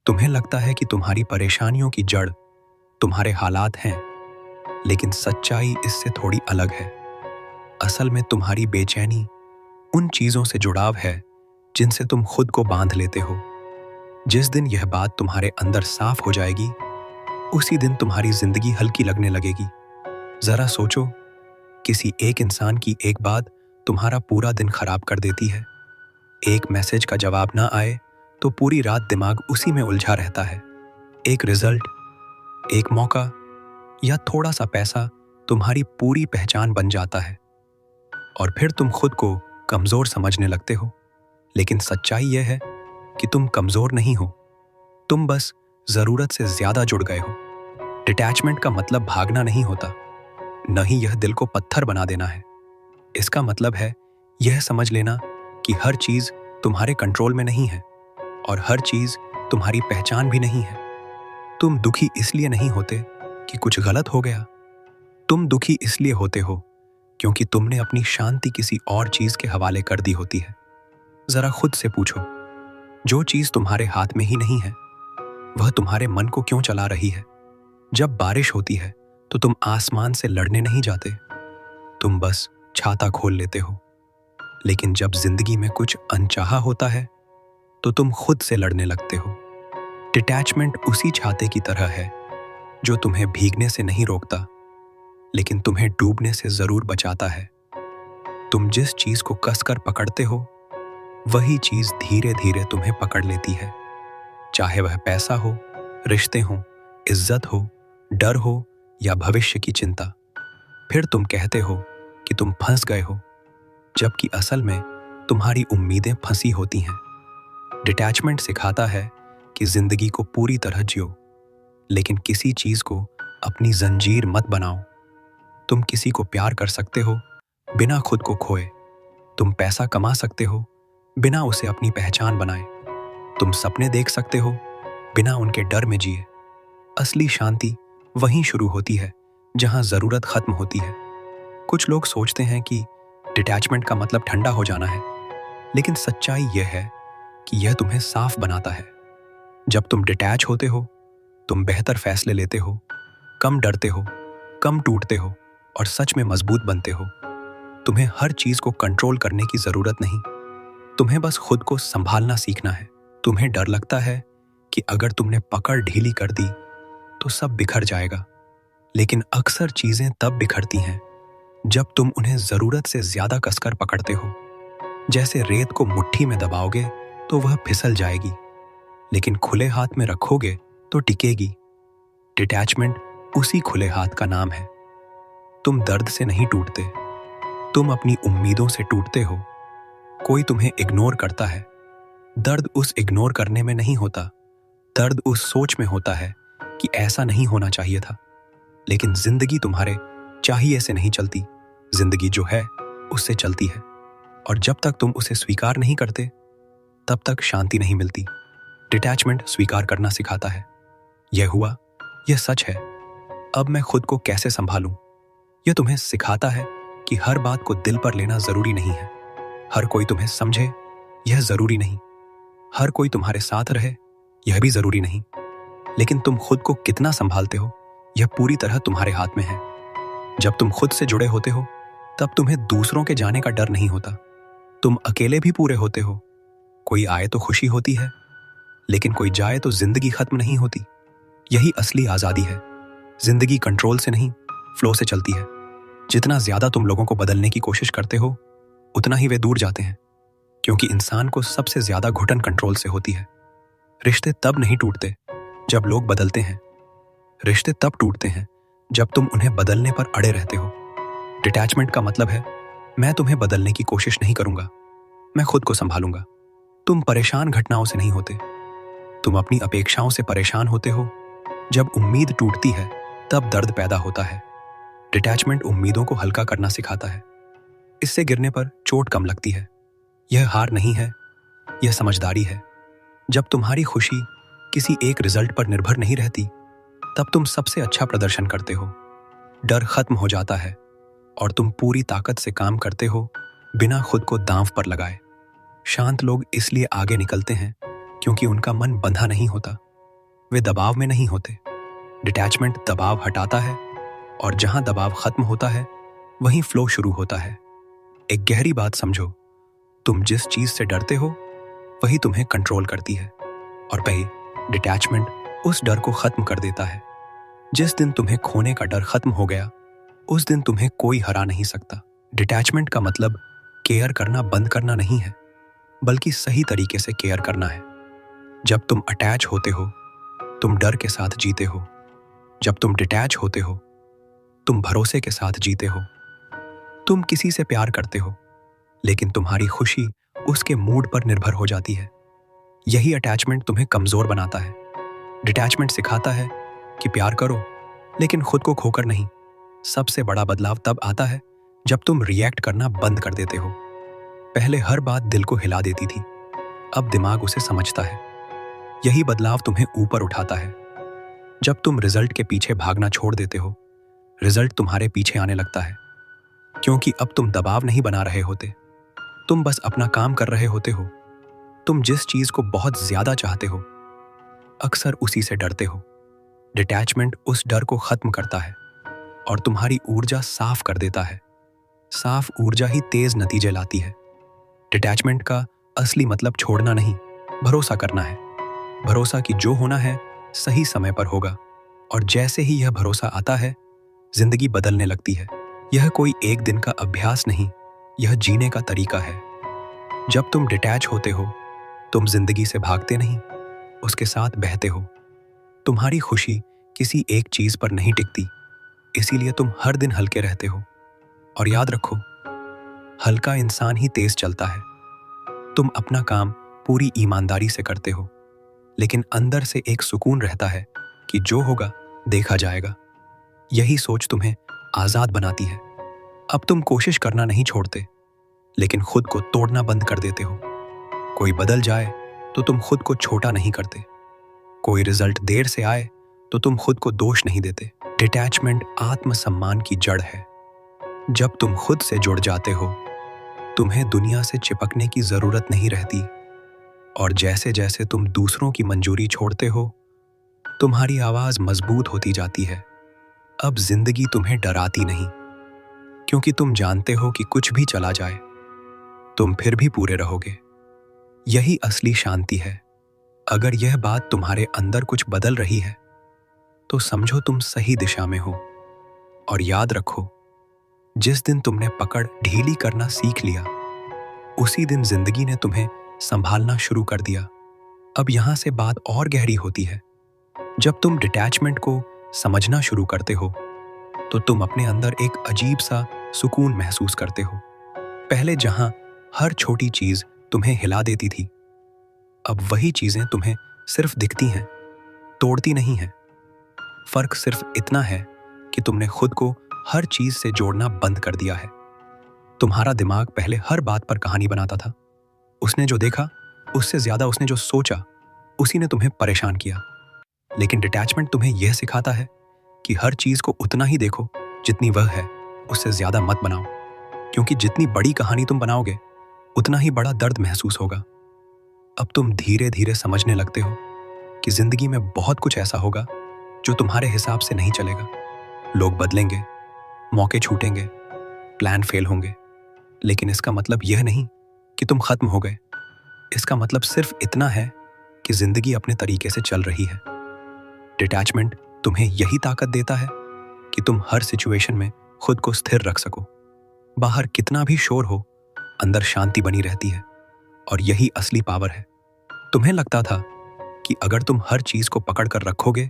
तुम्हें लगता है कि तुम्हारी परेशानियों की जड़ तुम्हारे हालात हैं, लेकिन सच्चाई इससे थोड़ी अलग है। असल में तुम्हारी बेचैनी उन चीजों से जुड़ाव है जिनसे तुम खुद को बांध लेते हो। जिस दिन यह बात तुम्हारे अंदर साफ हो जाएगी, उसी दिन तुम्हारी जिंदगी हल्की लगने लगेगी। जरा सोचो, किसी एक इंसान की एक बात तुम्हारा पूरा दिन खराब कर देती है। एक मैसेज का जवाब ना आए तो पूरी रात दिमाग उसी में उलझा रहता है। एक रिजल्ट, एक मौका या थोड़ा सा पैसा तुम्हारी पूरी पहचान बन जाता है और फिर तुम खुद को कमजोर समझने लगते हो। लेकिन सच्चाई यह है कि तुम कमजोर नहीं हो, तुम बस जरूरत से ज्यादा जुड़ गए हो। डिटैचमेंट का मतलब भागना नहीं होता, न ही यह दिल को पत्थर बना देना है। इसका मतलब है यह समझ लेना कि हर चीज तुम्हारे कंट्रोल में नहीं है और हर चीज तुम्हारी पहचान भी नहीं है। तुम दुखी इसलिए नहीं होते कि कुछ गलत हो गया, तुम दुखी इसलिए होते हो क्योंकि तुमने अपनी शांति किसी और चीज के हवाले कर दी होती है। जरा खुद से पूछो, जो चीज तुम्हारे हाथ में ही नहीं है, वह तुम्हारे मन को क्यों चला रही है? जब बारिश होती है तो तुम आसमान से लड़ने नहीं जाते, तुम बस छाता खोल लेते हो। लेकिन जब जिंदगी में कुछ अनचाहा होता है तो तुम खुद से लड़ने लगते हो। डिटैचमेंट उसी छाते की तरह है जो तुम्हें भीगने से नहीं रोकता, लेकिन तुम्हें डूबने से जरूर बचाता है। तुम जिस चीज को कसकर पकड़ते हो, वही चीज धीरे धीरे तुम्हें पकड़ लेती है। चाहे वह पैसा हो, रिश्ते हो, इज्जत हो, डर हो या भविष्य की चिंता। फिर तुम कहते हो कि तुम फंस गए हो, जबकि असल में तुम्हारी उम्मीदें फंसी होती हैं। डिटैचमेंट सिखाता है कि जिंदगी को पूरी तरह जियो, लेकिन किसी चीज को अपनी जंजीर मत बनाओ। तुम किसी को प्यार कर सकते हो बिना खुद को खोए। तुम पैसा कमा सकते हो बिना उसे अपनी पहचान बनाए। तुम सपने देख सकते हो बिना उनके डर में जिए। असली शांति वहीं शुरू होती है जहां जरूरत खत्म होती है। कुछ लोग सोचते हैं कि डिटैचमेंट का मतलब ठंडा हो जाना है, लेकिन सच्चाई यह है कि यह तुम्हें साफ बनाता है। जब तुम डिटैच होते हो, तुम बेहतर फैसले लेते हो, कम डरते हो, कम टूटते हो और सच में मजबूत बनते हो। तुम्हें हर चीज को कंट्रोल करने की जरूरत नहीं, तुम्हें बस खुद को संभालना सीखना है। तुम्हें डर लगता है कि अगर तुमने पकड़ ढीली कर दी तो सब बिखर जाएगा, लेकिन अक्सर चीजें तब बिखरती हैं जब तुम उन्हें जरूरत से ज्यादा कसकर पकड़ते हो। जैसे रेत को मुट्ठी में दबाओगे तो वह फिसल जाएगी, लेकिन खुले हाथ में रखोगे तो टिकेगी। डिटैचमेंट उसी खुले हाथ का नाम है। तुम दर्द से नहीं टूटते, तुम अपनी उम्मीदों से टूटते हो। कोई तुम्हें इग्नोर करता है, दर्द उस इग्नोर करने में नहीं होता, दर्द उस सोच में होता है कि ऐसा नहीं होना चाहिए था। लेकिन जिंदगी तुम्हारे चाहिए से नहीं चलती, जिंदगी जो है उससे चलती है, और जब तक तुम उसे स्वीकार नहीं करते तब तक शांति नहीं मिलती। डिटैचमेंट स्वीकार करना सिखाता है, यह हुआ, यह सच है, अब मैं खुद को कैसे संभालूं। यह तुम्हें सिखाता है कि हर बात को दिल पर लेना जरूरी नहीं है, हर कोई तुम्हें समझे यह जरूरी नहीं, हर कोई तुम्हारे साथ रहे यह भी जरूरी नहीं। लेकिन तुम खुद को कितना संभालते हो यह पूरी तरह तुम्हारे हाथ में है। जब तुम खुद से जुड़े होते हो तब तुम्हें दूसरों के जाने का डर नहीं होता। तुम अकेले भी पूरे होते हो। कोई आए तो खुशी होती है, लेकिन कोई जाए तो जिंदगी खत्म नहीं होती। यही असली आजादी है। जिंदगी कंट्रोल से नहीं, फ्लो से चलती है। जितना ज्यादा तुम लोगों को बदलने की कोशिश करते हो, उतना ही वे दूर जाते हैं, क्योंकि इंसान को सबसे ज्यादा घुटन कंट्रोल से होती है। रिश्ते तब नहीं टूटते जब लोग बदलते हैं, रिश्ते तब टूटते हैं जब तुम उन्हें बदलने पर अड़े रहते हो। डिटैचमेंट का मतलब है, मैं तुम्हें बदलने की कोशिश नहीं करूंगा, मैं खुद को संभालूंगा। तुम परेशान घटनाओं से नहीं होते, तुम अपनी अपेक्षाओं से परेशान होते हो। जब उम्मीद टूटती है तब दर्द पैदा होता है। डिटैचमेंट उम्मीदों को हल्का करना सिखाता है। इससे गिरने पर चोट कम लगती है। यह हार नहीं है, यह समझदारी है। जब तुम्हारी खुशी किसी एक रिजल्ट पर निर्भर नहीं रहती, तब तुम सबसे अच्छा प्रदर्शन करते हो। डर खत्म हो जाता है और तुम पूरी ताकत से काम करते हो बिना खुद को दांव पर लगाए। शांत लोग इसलिए आगे निकलते हैं क्योंकि उनका मन बंधा नहीं होता, वे दबाव में नहीं होते। डिटैचमेंट दबाव हटाता है और जहां दबाव खत्म होता है वहीं फ्लो शुरू होता है। एक गहरी बात समझो, तुम जिस चीज से डरते हो वही तुम्हें कंट्रोल करती है, और भाई डिटैचमेंट उस डर को खत्म कर देता है। जिस दिन तुम्हें खोने का डर खत्म हो गया उस दिन तुम्हें कोई हरा नहीं सकता। डिटैचमेंट का मतलब केयर करना बंद करना नहीं है, बल्कि सही तरीके से केयर करना है। जब तुम अटैच होते हो तुम डर के साथ जीते हो। जब तुम डिटैच होते हो तुम भरोसे के साथ जीते हो। तुम किसी से प्यार करते हो लेकिन तुम्हारी खुशी उसके मूड पर निर्भर हो जाती है। यही अटैचमेंट तुम्हें कमजोर बनाता है। डिटैचमेंट सिखाता है कि प्यार करो लेकिन खुद को खोकर नहीं। सबसे बड़ा बदलाव तब आता है जब तुम रिएक्ट करना बंद कर देते हो। पहले हर बात दिल को हिला देती थी, अब दिमाग उसे समझता है। यही बदलाव तुम्हें ऊपर उठाता है। जब तुम रिजल्ट के पीछे भागना छोड़ देते हो रिजल्ट तुम्हारे पीछे आने लगता है, क्योंकि अब तुम दबाव नहीं बना रहे होते, तुम बस अपना काम कर रहे होते हो। तुम जिस चीज को बहुत ज्यादा चाहते हो अक्सर उसी से डरते हो। डिटैचमेंट उस डर को खत्म करता है और तुम्हारी ऊर्जा साफ कर देता है। साफ ऊर्जा ही तेज नतीजे लाती है। डिटैचमेंट का असली मतलब छोड़ना नहीं, भरोसा करना है। भरोसा कि जो होना है सही समय पर होगा, और जैसे ही यह भरोसा आता है जिंदगी बदलने लगती है। यह कोई एक दिन का अभ्यास नहीं, यह जीने का तरीका है। जब तुम डिटैच होते हो तुम जिंदगी से भागते नहीं, उसके साथ बहते हो। तुम्हारी खुशी किसी एक चीज पर नहीं टिकती, इसीलिए तुम हर दिन हल्के रहते हो। और याद रखो, हल्का इंसान ही तेज चलता है। तुम अपना काम पूरी ईमानदारी से करते हो, लेकिन अंदर से एक सुकून रहता है कि जो होगा देखा जाएगा। यही सोच तुम्हें आजाद बनाती है। अब तुम कोशिश करना नहीं छोड़ते, लेकिन खुद को तोड़ना बंद कर देते हो। कोई बदल जाए तो तुम खुद को छोटा नहीं करते। कोई रिजल्ट देर से आए तो तुम खुद को दोष नहीं देते। डिटैचमेंट आत्मसम्मान की जड़ है। जब तुम खुद से जुड़ जाते हो तुम्हें दुनिया से चिपकने की जरूरत नहीं रहती, और जैसे जैसे तुम दूसरों की मंजूरी छोड़ते हो तुम्हारी आवाज मजबूत होती जाती है। अब जिंदगी तुम्हें डराती नहीं, क्योंकि तुम जानते हो कि कुछ भी चला जाए तुम फिर भी पूरे रहोगे। यही असली शांति है। अगर यह बात तुम्हारे अंदर कुछ बदल रही है तो समझो तुम सही दिशा में हो। और याद रखो, जिस दिन तुमने पकड़ ढीली करना सीख लिया उसी दिन जिंदगी ने तुम्हें संभालना शुरू कर दिया। अब यहां से बात और गहरी होती है। जब तुम डिटैचमेंट को समझना शुरू करते हो तो तुम अपने अंदर एक अजीब सा सुकून महसूस करते हो। पहले जहां हर छोटी चीज तुम्हें हिला देती थी, अब वही चीजें तुम्हें सिर्फ दिखती हैं, तोड़ती नहीं हैं। फर्क सिर्फ इतना है कि तुमने खुद को हर चीज से जोड़ना बंद कर दिया है। तुम्हारा दिमाग पहले हर बात पर कहानी बनाता था। उसने जो देखा उससे ज्यादा उसने जो सोचा उसी ने तुम्हें परेशान किया। लेकिन डिटैचमेंट तुम्हें यह सिखाता है कि हर चीज को उतना ही देखो जितनी वह है, उससे ज्यादा मत बनाओ, क्योंकि जितनी बड़ी कहानी तुम बनाओगे उतना ही बड़ा दर्द महसूस होगा। अब तुम धीरे धीरे समझने लगते हो कि जिंदगी में बहुत कुछ ऐसा होगा जो तुम्हारे हिसाब से नहीं चलेगा। लोग बदलेंगे, मौके छूटेंगे, प्लान फेल होंगे, लेकिन इसका मतलब यह नहीं कि तुम खत्म हो गए। इसका मतलब सिर्फ इतना है कि जिंदगी अपने तरीके से चल रही है। डिटैचमेंट तुम्हें यही ताकत देता है कि तुम हर सिचुएशन में खुद को स्थिर रख सको। बाहर कितना भी शोर हो, अंदर शांति बनी रहती है, और यही असली पावर है। तुम्हें लगता था कि अगर तुम हर चीज को पकड़ कर रखोगे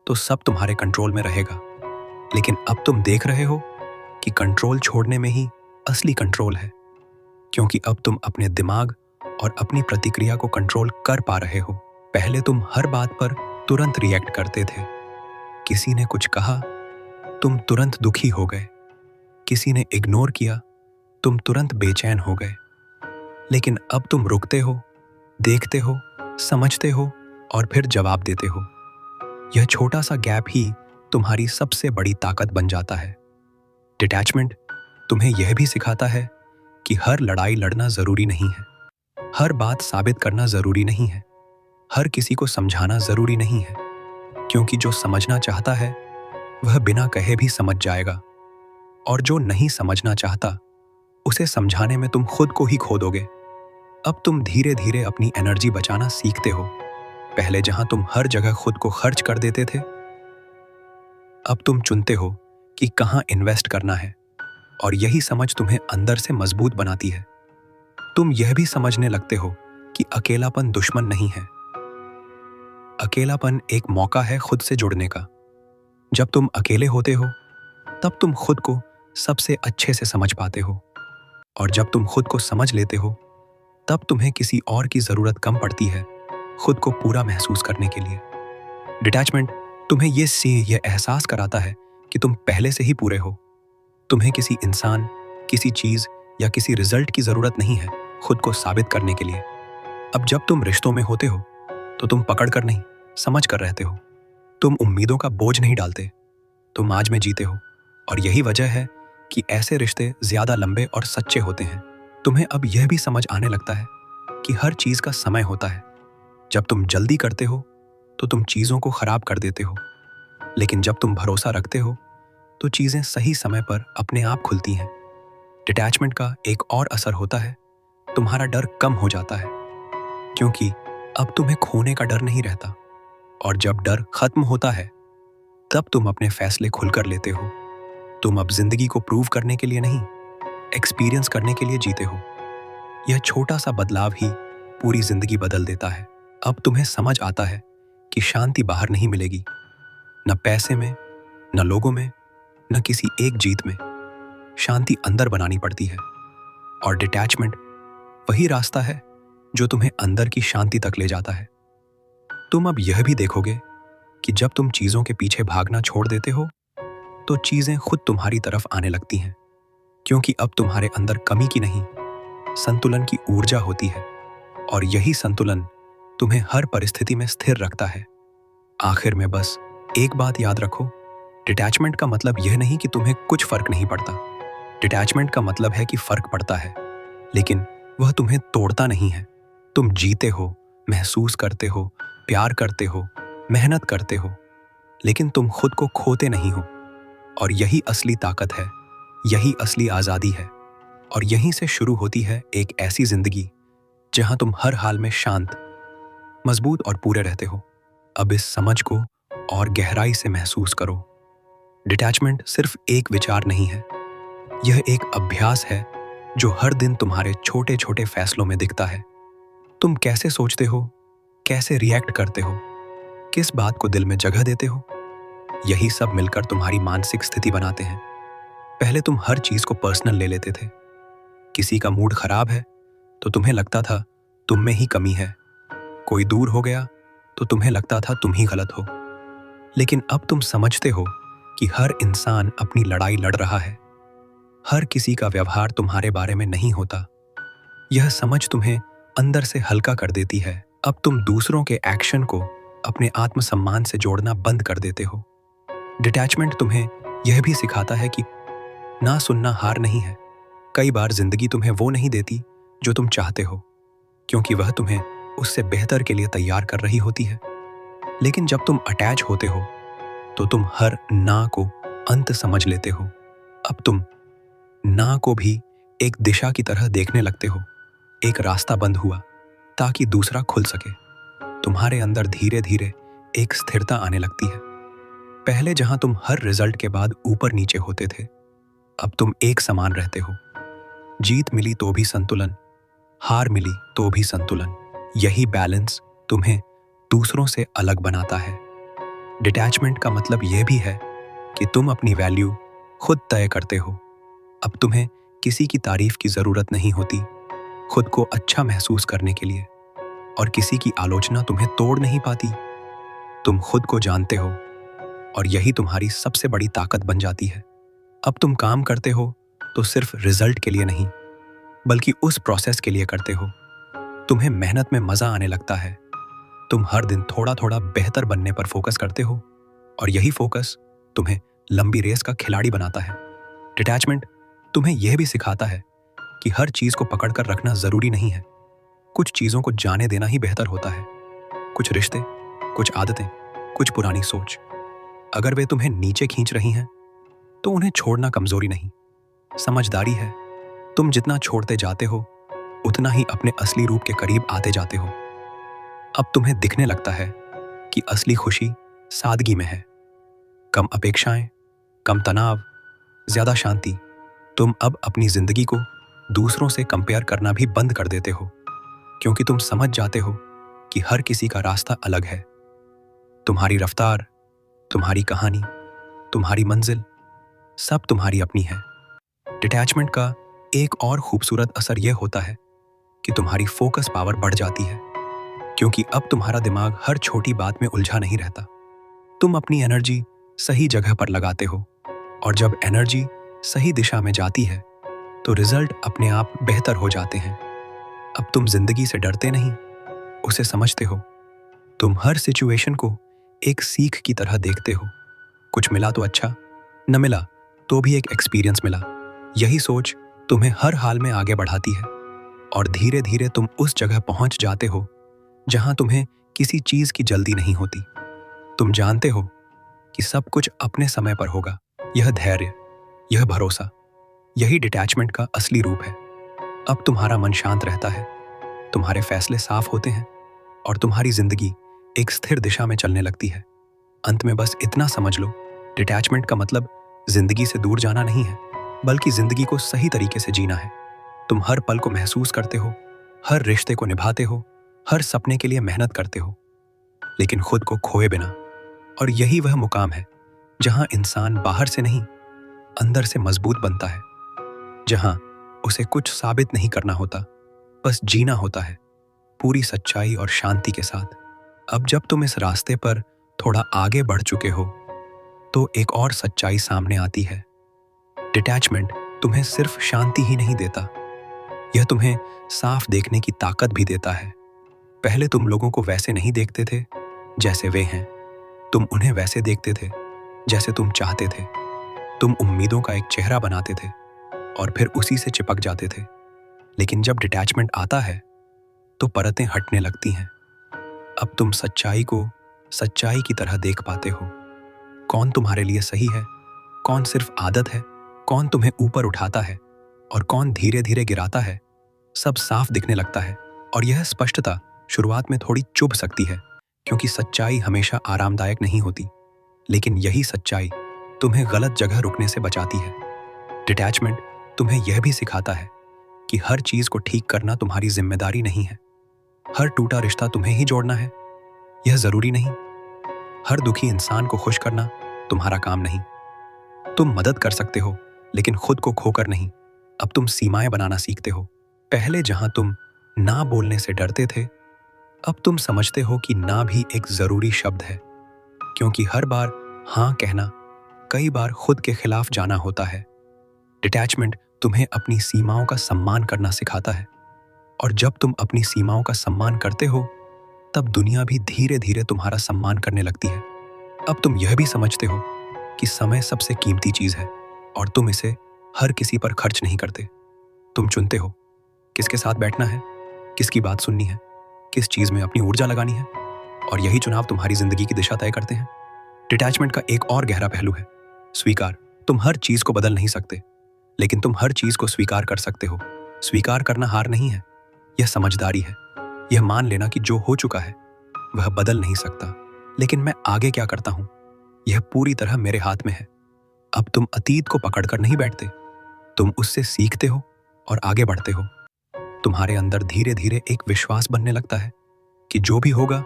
तो सब तुम्हारे कंट्रोल में रहेगा, लेकिन अब तुम देख रहे हो कि कंट्रोल छोड़ने में ही असली कंट्रोल है, क्योंकि अब तुम अपने दिमाग और अपनी प्रतिक्रिया को कंट्रोल कर पा रहे हो। पहले तुम हर बात पर तुरंत रिएक्ट करते थे। किसी ने कुछ कहा, तुम तुरंत दुखी हो गए। किसी ने इग्नोर किया, तुम तुरंत बेचैन हो गए। लेकिन अब तुम रुकते हो, देखते हो, समझते हो और फिर जवाब देते हो। यह छोटा सा गैप ही तुम्हारी सबसे बड़ी ताकत बन जाता है। डिटैचमेंट तुम्हें यह भी सिखाता है कि हर लड़ाई लड़ना जरूरी नहीं है, हर बात साबित करना जरूरी नहीं है, हर किसी को समझाना जरूरी नहीं है। क्योंकि जो समझना चाहता है वह बिना कहे भी समझ जाएगा, और जो नहीं समझना चाहता उसे समझाने में तुम खुद को ही खो दोगे। अब तुम धीरे धीरे अपनी एनर्जी बचाना सीखते हो। पहले जहां तुम हर जगह खुद को खर्च कर देते थे, अब तुम चुनते हो कि कहां इन्वेस्ट करना है, और यही समझ तुम्हें अंदर से मजबूत बनाती है। तुम यह भी समझने लगते हो कि अकेलापन दुश्मन नहीं है। अकेलापन एक मौका है खुद से जुड़ने का। जब तुम अकेले होते हो तब तुम खुद को सबसे अच्छे से समझ पाते हो, और जब तुम खुद को समझ लेते हो तब तुम्हें किसी और की जरूरत कम पड़ती है खुद को पूरा महसूस करने के लिए। डिटैचमेंट तुम्हें यह एहसास कराता है कि तुम पहले से ही पूरे हो। तुम्हें किसी इंसान, किसी चीज या किसी रिजल्ट की जरूरत नहीं है खुद को साबित करने के लिए। अब जब तुम रिश्तों में होते हो तो तुम पकड़ कर नहीं, समझ कर रहते हो। तुम उम्मीदों का बोझ नहीं डालते, तुम आज में जीते हो, और यही वजह है कि ऐसे रिश्ते ज्यादा लंबे और सच्चे होते हैं। तुम्हें अब यह भी समझ आने लगता है कि हर चीज का समय होता है। जब तुम जल्दी करते हो तो तुम चीजों को खराब कर देते हो, लेकिन जब तुम भरोसा रखते हो तो चीजें सही समय पर अपने आप खुलती हैं। डिटैचमेंट का एक और असर होता है, तुम्हारा डर कम हो जाता है, क्योंकि अब तुम्हें खोने का डर नहीं रहता। और जब डर खत्म होता है तब तुम अपने फैसले खुलकर लेते हो। तुम अब जिंदगी को प्रूव करने के लिए नहीं, एक्सपीरियंस करने के लिए जीते हो। यह छोटा सा बदलाव ही पूरी जिंदगी बदल देता है। अब तुम्हें समझ आता है कि शांति बाहर नहीं मिलेगी, न पैसे में, न लोगों में, न किसी एक जीत में। शांति अंदर बनानी पड़ती है, और डिटैचमेंट वही रास्ता है जो तुम्हें अंदर की शांति तक ले जाता है। तुम अब यह भी देखोगे कि जब तुम चीजों के पीछे भागना छोड़ देते हो तो चीजें खुद तुम्हारी तरफ आने लगती हैं, क्योंकि अब तुम्हारे अंदर कमी की नहीं, संतुलन की ऊर्जा होती है, और यही संतुलन तुम्हें हर परिस्थिति में स्थिर रखता है। आखिर में बस एक बात याद रखो, डिटैचमेंट का मतलब यह नहीं कि तुम्हें कुछ फर्क नहीं पड़ता। डिटैचमेंट का मतलब है कि फर्क पड़ता है, लेकिन वह तुम्हें तोड़ता नहीं है। तुम जीते हो, महसूस करते हो, प्यार करते हो, मेहनत करते हो, लेकिन तुम खुद को खोते नहीं हो। और यही असली ताकत है, यही असली आजादी है, और यहीं से शुरू होती है एक ऐसी जिंदगी जहां तुम हर हाल में शांत, मजबूत और पूरे रहते हो। अब इस समझ को और गहराई से महसूस करो। डिटैचमेंट सिर्फ एक विचार नहीं है, यह एक अभ्यास है जो हर दिन तुम्हारे छोटे छोटे फैसलों में दिखता है। तुम कैसे सोचते हो, कैसे रिएक्ट करते हो, किस बात को दिल में जगह देते हो, यही सब मिलकर तुम्हारी मानसिक स्थिति बनाते हैं। पहले तुम हर चीज को पर्सनल ले लेते थे। किसी का मूड खराब है तो तुम्हें लगता था तुम में ही कमी है, कोई दूर हो गया तो तुम्हें लगता था तुम ही गलत हो। लेकिन अब तुम समझते हो कि हर इंसान अपनी लड़ाई लड़ रहा है, हर किसी का व्यवहार तुम्हारे बारे में नहीं होता। यह समझ तुम्हें अंदर से हल्का कर देती है। अब तुम दूसरों के एक्शन को अपने आत्मसम्मान से जोड़ना बंद कर देते हो। डिटैचमेंट तुम्हें यह भी सिखाता है कि ना सुनना हार नहीं है। कई बार जिंदगी तुम्हें वो नहीं देती जो तुम चाहते हो, क्योंकि वह तुम्हें उससे बेहतर के लिए तैयार कर रही होती है। लेकिन जब तुम अटैच होते हो तो तुम हर ना को अंत समझ लेते हो। अब तुम ना को भी एक दिशा की तरह देखने लगते हो। एक रास्ता बंद हुआ ताकि दूसरा खुल सके। तुम्हारे अंदर धीरे धीरे एक स्थिरता आने लगती है। पहले जहां तुम हर रिजल्ट के बाद ऊपर नीचे होते थे, अब तुम एक समान रहते हो। जीत मिली तो भी संतुलन, हार मिली तो भी संतुलन। यही बैलेंस तुम्हें दूसरों से अलग बनाता है। डिटैचमेंट का मतलब यह भी है कि तुम अपनी वैल्यू खुद तय करते हो। अब तुम्हें किसी की तारीफ की जरूरत नहीं होती खुद को अच्छा महसूस करने के लिए, और किसी की आलोचना तुम्हें तोड़ नहीं पाती। तुम खुद को जानते हो, और यही तुम्हारी सबसे बड़ी ताकत बन जाती है। अब तुम काम करते हो तो सिर्फ रिजल्ट के लिए नहीं, बल्कि उस प्रोसेस के लिए करते हो। तुम्हें मेहनत में मजा आने लगता है। तुम हर दिन थोड़ा थोड़ा बेहतर बनने पर फोकस करते हो, और यही फोकस तुम्हें लंबी रेस का खिलाड़ी बनाता है। डिटैचमेंट तुम्हें यह भी सिखाता है कि हर चीज को पकड़कर रखना जरूरी नहीं है। कुछ चीजों को जाने देना ही बेहतर होता है। कुछ रिश्ते, कुछ आदतें, कुछ पुरानी सोच, अगर वे तुम्हें नीचे खींच रही हैं तो उन्हें छोड़ना कमजोरी नहीं, समझदारी है। तुम जितना छोड़ते जाते हो उतना ही अपने असली रूप के करीब आते जाते हो। अब तुम्हें दिखने लगता है कि असली खुशी सादगी में है। कम अपेक्षाएं, कम तनाव, ज्यादा शांति। तुम अब अपनी जिंदगी को दूसरों से कंपेयर करना भी बंद कर देते हो, क्योंकि तुम समझ जाते हो कि हर किसी का रास्ता अलग है। तुम्हारी रफ्तार, तुम्हारी कहानी, तुम्हारी मंजिल, सब तुम्हारी अपनी है। डिटैचमेंट का एक और खूबसूरत असर यह होता है कि तुम्हारी फोकस पावर बढ़ जाती है, क्योंकि अब तुम्हारा दिमाग हर छोटी बात में उलझा नहीं रहता। तुम अपनी एनर्जी सही जगह पर लगाते हो, और जब एनर्जी सही दिशा में जाती है तो रिजल्ट अपने आप बेहतर हो जाते हैं। अब तुम जिंदगी से डरते नहीं, उसे समझते हो। तुम हर सिचुएशन को एक सीख की तरह देखते हो। कुछ मिला तो अच्छा, न मिला तो भी एक एक्सपीरियंस मिला। यही सोच तुम्हें हर हाल में आगे बढ़ाती है, और धीरे धीरे तुम उस जगह पहुंच जाते हो जहां तुम्हें किसी चीज की जल्दी नहीं होती। तुम जानते हो कि सब कुछ अपने समय पर होगा। यह धैर्य, यह भरोसा, यही डिटैचमेंट का असली रूप है। अब तुम्हारा मन शांत रहता है, तुम्हारे फैसले साफ होते हैं, और तुम्हारी जिंदगी एक स्थिर दिशा में चलने लगती है। अंत में बस इतना समझ लो, डिटैचमेंट का मतलब जिंदगी से दूर जाना नहीं है, बल्कि जिंदगी को सही तरीके से जीना है। तुम हर पल को महसूस करते हो, हर रिश्ते को निभाते हो, हर सपने के लिए मेहनत करते हो, लेकिन खुद को खोए बिना। और यही वह मुकाम है जहां इंसान बाहर से नहीं, अंदर से मजबूत बनता है, जहां उसे कुछ साबित नहीं करना होता, बस जीना होता है पूरी सच्चाई और शांति के साथ। अब जब तुम इस रास्ते पर थोड़ा आगे बढ़ चुके हो तो एक और सच्चाई सामने आती है। डिटैचमेंट तुम्हें सिर्फ शांति ही नहीं देता, यह तुम्हें साफ देखने की ताकत भी देता है। पहले तुम लोगों को वैसे नहीं देखते थे जैसे वे हैं, तुम उन्हें वैसे देखते थे जैसे तुम चाहते थे। तुम उम्मीदों का एक चेहरा बनाते थे और फिर उसी से चिपक जाते थे। लेकिन जब डिटैचमेंट आता है तो परतें हटने लगती हैं। अब तुम सच्चाई को सच्चाई की तरह देख पाते हो। कौन तुम्हारे लिए सही है, कौन सिर्फ आदत है, कौन तुम्हें ऊपर उठाता है और कौन धीरे धीरे गिराता है, सब साफ दिखने लगता है। और यह स्पष्टता शुरुआत में थोड़ी चुभ सकती है, क्योंकि सच्चाई हमेशा आरामदायक नहीं होती, लेकिन यही सच्चाई तुम्हें गलत जगह रुकने से बचाती है। डिटैचमेंट तुम्हें यह भी सिखाता है कि हर चीज को ठीक करना तुम्हारी जिम्मेदारी नहीं है। हर टूटा रिश्ता तुम्हें ही जोड़ना है, यह जरूरी नहीं। हर दुखी इंसान को खुश करना तुम्हारा काम नहीं। तुम मदद कर सकते हो, लेकिन खुद को खोकर नहीं। अब तुम सीमाएं बनाना सीखते हो। पहले जहां तुम ना बोलने से डरते थे, अब तुम समझते हो कि ना भी एक जरूरी शब्द है, क्योंकि हर बार हाँ कहना कई बार खुद के खिलाफ जाना होता है। डिटैचमेंट तुम्हें अपनी सीमाओं का सम्मान करना सिखाता है, और जब तुम अपनी सीमाओं का सम्मान करते हो तब दुनिया भी धीरे धीरे तुम्हारा सम्मान करने लगती है। अब तुम यह भी समझते हो कि समय सबसे कीमती चीज है, और तुम इसे हर किसी पर खर्च नहीं करते। तुम चुनते हो किसके साथ बैठना है, किसकी बात सुननी है, किस चीज में अपनी ऊर्जा लगानी है, और यही चुनाव तुम्हारी जिंदगी की दिशा तय करते हैं। डिटैचमेंट का एक और गहरा पहलू है स्वीकार। तुम हर चीज को बदल नहीं सकते, लेकिन तुम हर चीज को स्वीकार कर सकते हो। स्वीकार करना हार नहीं है, यह समझदारी है। यह मान लेना कि जो हो चुका है वह बदल नहीं सकता, लेकिन मैं आगे क्या करता हूं यह पूरी तरह मेरे हाथ में है। अब तुम अतीत को पकड़कर नहीं बैठते, तुम उससे सीखते हो और आगे बढ़ते हो। तुम्हारे अंदर धीरे धीरे एक विश्वास बनने लगता है कि जो भी होगा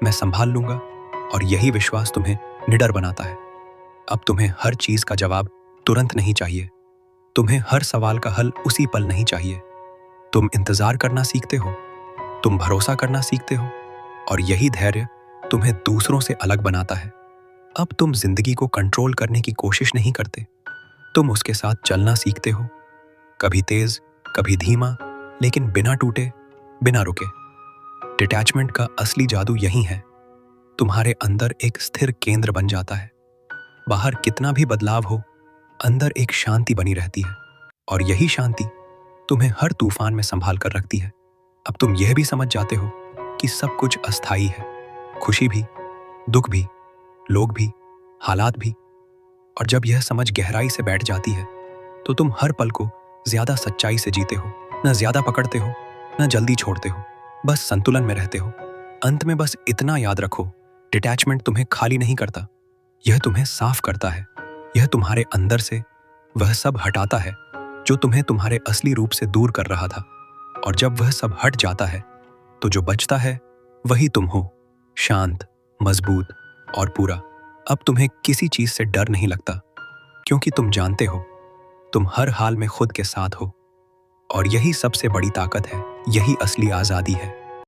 मैं संभाल लूंगा, और यही विश्वास तुम्हें निडर बनाता है। अब तुम्हें हर चीज का जवाब तुरंत नहीं चाहिए, तुम्हें हर सवाल का हल उसी पल नहीं चाहिए। तुम इंतजार करना सीखते हो, तुम भरोसा करना सीखते हो, और यही धैर्य तुम्हें दूसरों से अलग बनाता है। अब तुम जिंदगी को कंट्रोल करने की कोशिश नहीं करते, तुम उसके साथ चलना सीखते हो, कभी तेज कभी धीमा, लेकिन बिना टूटे, बिना रुके। डिटैचमेंट का असली जादू यही है, तुम्हारे अंदर एक स्थिर केंद्र बन जाता है। बाहर कितना भी बदलाव हो, अंदर एक शांति बनी रहती है, और यही शांति तुम्हें हर तूफान में संभाल कर रखती है। अब तुम यह भी समझ जाते हो कि सब कुछ अस्थायी है, खुशी भी, दुख भी, लोग भी, हालात भी। और जब यह समझ गहराई से बैठ जाती है तो तुम हर पल को ज्यादा सच्चाई से जीते हो, न ज्यादा पकड़ते हो, न जल्दी छोड़ते हो, बस संतुलन में रहते हो। अंत में बस इतना याद रखो, डिटैचमेंट तुम्हें खाली नहीं करता, यह तुम्हें साफ करता है। यह तुम्हारे अंदर से वह सब हटाता है जो तुम्हें तुम्हारे असली रूप से दूर कर रहा था। और जब वह सब हट जाता है तो जो बचता है वही तुम हो, शांत, मजबूत और पूरा। अब तुम्हें किसी चीज से डर नहीं लगता, क्योंकि तुम जानते हो तुम हर हाल में खुद के साथ हो। और यही सबसे बड़ी ताकत है, यही असली आजादी है।